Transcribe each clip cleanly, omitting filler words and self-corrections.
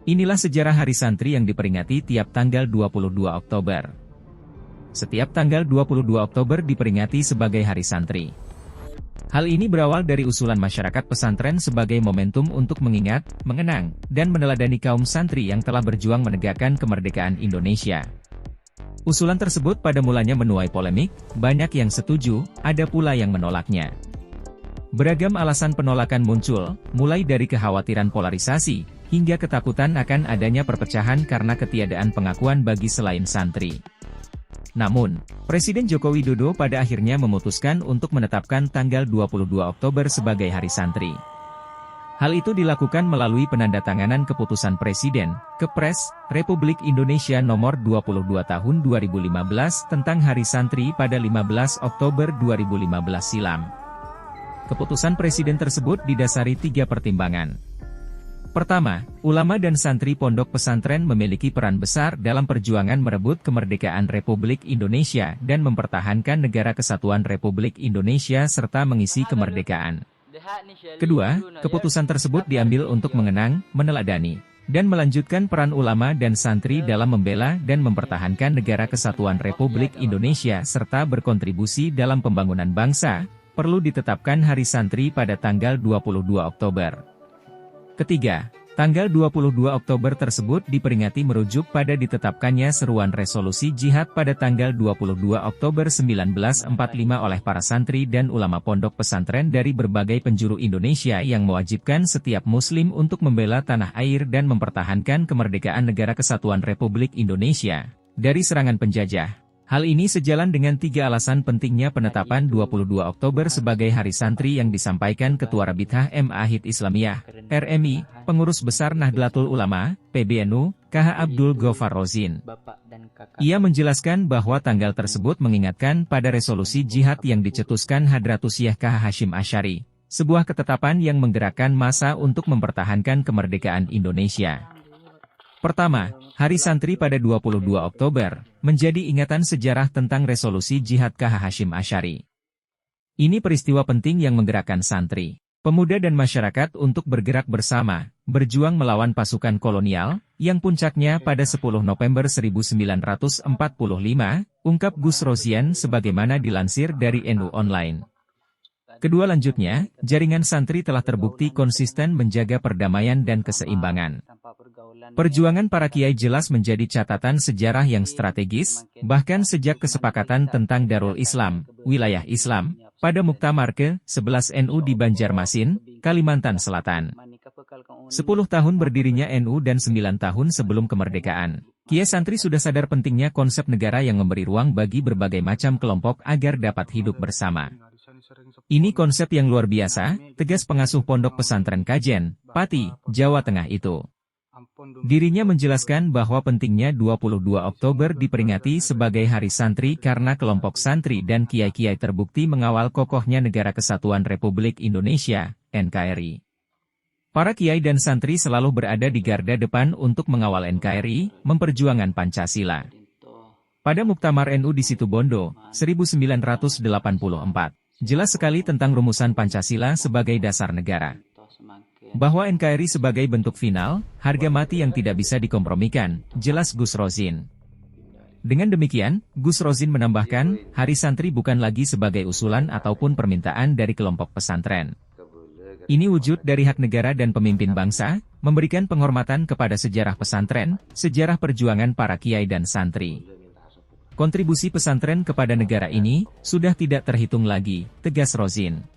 Inilah sejarah Hari Santri yang diperingati tiap tanggal 22 Oktober. Setiap tanggal 22 Oktober diperingati sebagai Hari Santri. Hal ini berawal dari usulan masyarakat pesantren sebagai momentum untuk mengingat, mengenang, dan meneladani kaum santri yang telah berjuang menegakkan kemerdekaan Indonesia. Usulan tersebut pada mulanya menuai polemik, banyak yang setuju, ada pula yang menolaknya. Beragam alasan penolakan muncul, mulai dari kekhawatiran polarisasi, hingga ketakutan akan adanya perpecahan karena ketiadaan pengakuan bagi selain santri. Namun, Presiden Joko Widodo pada akhirnya memutuskan untuk menetapkan tanggal 22 Oktober sebagai Hari Santri. Hal itu dilakukan melalui penandatanganan keputusan Presiden, Kepres, Republik Indonesia Nomor 22 Tahun 2015 tentang Hari Santri pada 15 Oktober 2015 silam. Keputusan Presiden tersebut didasari 3 pertimbangan. Pertama, ulama dan santri pondok pesantren memiliki peran besar dalam perjuangan merebut kemerdekaan Republik Indonesia dan mempertahankan negara kesatuan Republik Indonesia serta mengisi kemerdekaan. Kedua, keputusan tersebut diambil untuk mengenang, meneladani, dan melanjutkan peran ulama dan santri dalam membela dan mempertahankan negara kesatuan Republik Indonesia serta berkontribusi dalam pembangunan bangsa. Perlu ditetapkan Hari Santri pada tanggal 22 Oktober. Ketiga, tanggal 22 Oktober tersebut diperingati merujuk pada ditetapkannya seruan resolusi jihad pada tanggal 22 Oktober 1945 oleh para santri dan ulama pondok pesantren dari berbagai penjuru Indonesia yang mewajibkan setiap muslim untuk membela tanah air dan mempertahankan kemerdekaan negara kesatuan Republik Indonesia dari serangan penjajah. Hal ini sejalan dengan 3 alasan pentingnya penetapan 22 Oktober sebagai Hari Santri yang disampaikan Ketua Rabithah MAHID Islamiyah, RMI, Pengurus Besar Nahdlatul Ulama, PBNU, KH Abdul Ghoffar Rozin. Ia menjelaskan bahwa tanggal tersebut mengingatkan pada resolusi jihad yang dicetuskan Hadratus Syekh KH Hashim Asy'ari, sebuah ketetapan yang menggerakkan massa untuk mempertahankan kemerdekaan Indonesia. Pertama, Hari Santri pada 22 Oktober, menjadi ingatan sejarah tentang resolusi jihad KH Hashim Asy'ari. Ini peristiwa penting yang menggerakkan santri, pemuda dan masyarakat untuk bergerak bersama, berjuang melawan pasukan kolonial, yang puncaknya pada 10 November 1945, ungkap Gus Rozin sebagaimana dilansir dari NU Online. Kedua lanjutnya, jaringan santri telah terbukti konsisten menjaga perdamaian dan keseimbangan. Perjuangan para kiai jelas menjadi catatan sejarah yang strategis, bahkan sejak kesepakatan tentang Darul Islam, wilayah Islam, pada Muktamar ke-11 NU di Banjarmasin, Kalimantan Selatan. 10 tahun berdirinya NU dan 9 tahun sebelum kemerdekaan, kiai santri sudah sadar pentingnya konsep negara yang memberi ruang bagi berbagai macam kelompok agar dapat hidup bersama. Ini konsep yang luar biasa, tegas pengasuh pondok pesantren Kajen, Pati, Jawa Tengah itu. Dirinya menjelaskan bahwa pentingnya 22 Oktober diperingati sebagai Hari Santri karena kelompok santri dan kiai-kiai terbukti mengawal kokohnya Negara Kesatuan Republik Indonesia, NKRI. Para kiai dan santri selalu berada di garda depan untuk mengawal NKRI, memperjuangkan Pancasila. Pada Muktamar NU di Situbondo, 1984, jelas sekali tentang rumusan Pancasila sebagai dasar negara. Bahwa NKRI sebagai bentuk final, harga mati yang tidak bisa dikompromikan, jelas Gus Rozin. Dengan demikian, Gus Rozin menambahkan, Hari Santri bukan lagi sebagai usulan ataupun permintaan dari kelompok pesantren. Ini wujud dari hak negara dan pemimpin bangsa, memberikan penghormatan kepada sejarah pesantren, sejarah perjuangan para kiai dan santri. Kontribusi pesantren kepada negara ini, sudah tidak terhitung lagi, tegas Rozin.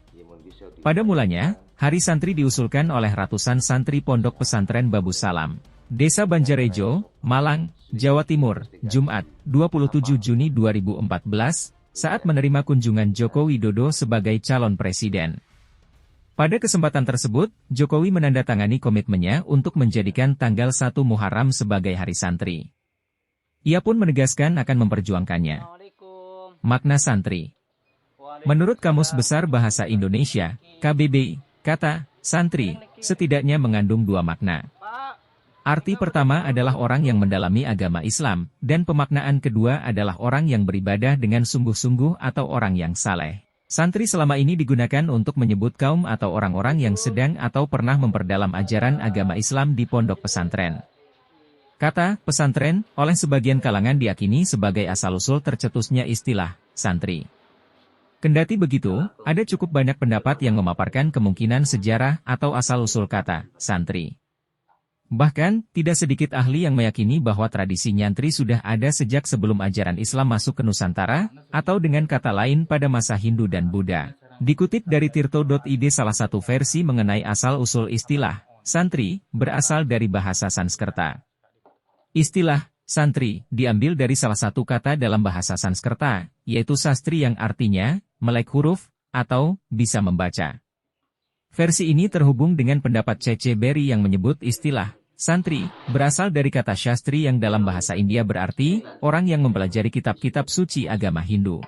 Pada mulanya, Hari Santri diusulkan oleh ratusan santri pondok pesantren Babu Salam, Desa Banjarejo, Malang, Jawa Timur, Jumat, 27 Juni 2014, saat menerima kunjungan Joko Widodo sebagai calon presiden. Pada kesempatan tersebut, Jokowi menandatangani komitmennya untuk menjadikan tanggal 1 Muharram sebagai Hari Santri. Ia pun menegaskan akan memperjuangkannya. Makna santri. Menurut Kamus Besar Bahasa Indonesia, KBBI, kata santri setidaknya mengandung 2 makna. Arti pertama adalah orang yang mendalami agama Islam, dan pemaknaan kedua adalah orang yang beribadah dengan sungguh-sungguh atau orang yang saleh. Santri selama ini digunakan untuk menyebut kaum atau orang-orang yang sedang atau pernah memperdalam ajaran agama Islam di pondok pesantren. Kata pesantren oleh sebagian kalangan diyakini sebagai asal-usul tercetusnya istilah santri. Kendati begitu, ada cukup banyak pendapat yang memaparkan kemungkinan sejarah atau asal-usul kata santri. Bahkan, tidak sedikit ahli yang meyakini bahwa tradisi nyantri sudah ada sejak sebelum ajaran Islam masuk ke Nusantara, atau dengan kata lain pada masa Hindu dan Buddha. Dikutip dari tirto.id, salah satu versi mengenai asal-usul istilah santri berasal dari bahasa Sanskerta. Istilah santri diambil dari salah satu kata dalam bahasa Sanskerta, yaitu sastri yang artinya melek huruf atau bisa membaca. Versi ini terhubung dengan pendapat C.C. Berry yang menyebut istilah santri berasal dari kata syastri yang dalam bahasa India berarti orang yang mempelajari kitab-kitab suci agama Hindu.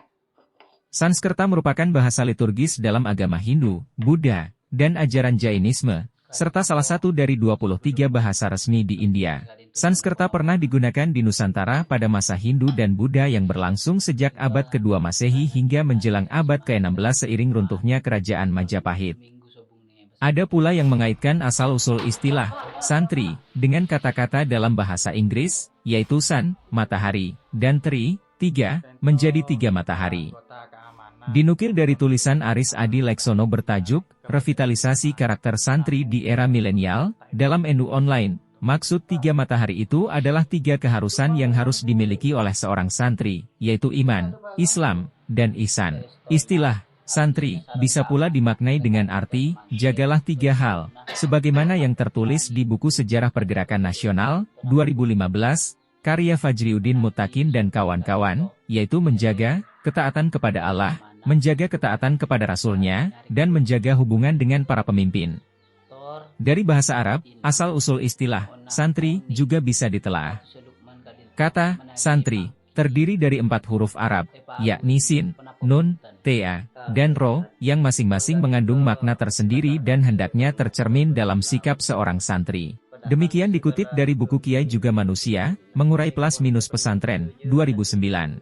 Sanskerta merupakan bahasa liturgis dalam agama Hindu, Buddha, dan ajaran Jainisme, serta salah satu dari 23 bahasa resmi di India. Sanskerta pernah digunakan di Nusantara pada masa Hindu dan Buddha yang berlangsung sejak abad ke-2 Masehi hingga menjelang abad ke-16 seiring runtuhnya kerajaan Majapahit. Ada pula yang mengaitkan asal-usul istilah santri dengan kata-kata dalam bahasa Inggris, yaitu sun, matahari, dan tri, tiga, menjadi tiga matahari. Dinukil dari tulisan Aris Adi Leksono bertajuk, Revitalisasi Karakter Santri di Era Milenial, dalam NU Online. Maksud tiga matahari itu adalah tiga keharusan yang harus dimiliki oleh seorang santri, yaitu iman, Islam, dan ihsan. Istilah santri bisa pula dimaknai dengan arti, jagalah tiga hal, sebagaimana yang tertulis di buku Sejarah Pergerakan Nasional, 2015, karya Fajriuddin Mutakin dan kawan-kawan, yaitu menjaga ketaatan kepada Allah, menjaga ketaatan kepada Rasul-Nya, dan menjaga hubungan dengan para pemimpin. Dari bahasa Arab, asal-usul istilah santri juga bisa ditelaah. Kata santri terdiri dari 4 huruf Arab, yakni sin, nun, ta, dan ro, yang masing-masing mengandung makna tersendiri dan hendaknya tercermin dalam sikap seorang santri. Demikian dikutip dari buku Kiai Juga Manusia, Mengurai Plus Minus Pesantren, 2009.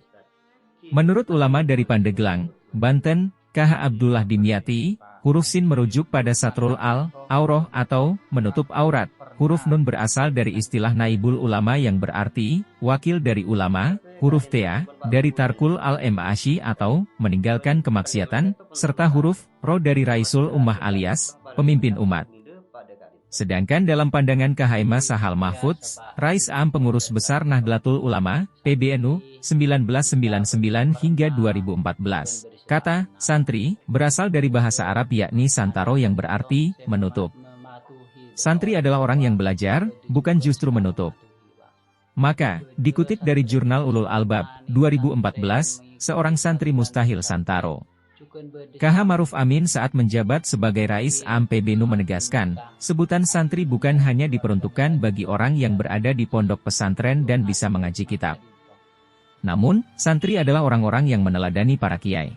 Menurut ulama dari Pandeglang, Banten, KH Abdullah Dimyati, huruf sin merujuk pada satrul al-aurah atau menutup aurat. Huruf nun berasal dari istilah naibul ulama yang berarti wakil dari ulama. Huruf ta dari tarkul al-ma'ashi atau meninggalkan kemaksiatan, serta huruf ro dari raisul ummah alias pemimpin umat. Sedangkan dalam pandangan KHM Sahal Mahfudz, Rais Am Pengurus Besar Nahdlatul Ulama, PBNU, 1999 hingga 2014. Kata santri berasal dari bahasa Arab yakni santaro yang berarti menutup. Santri adalah orang yang belajar, bukan justru menutup. Maka, dikutip dari Jurnal Ulul Albab, 2014, seorang santri mustahil santaro. KH Maruf Amin saat menjabat sebagai Rais Am PBNU menegaskan, sebutan santri bukan hanya diperuntukkan bagi orang yang berada di pondok pesantren dan bisa mengaji kitab. Namun, santri adalah orang-orang yang meneladani para kiai.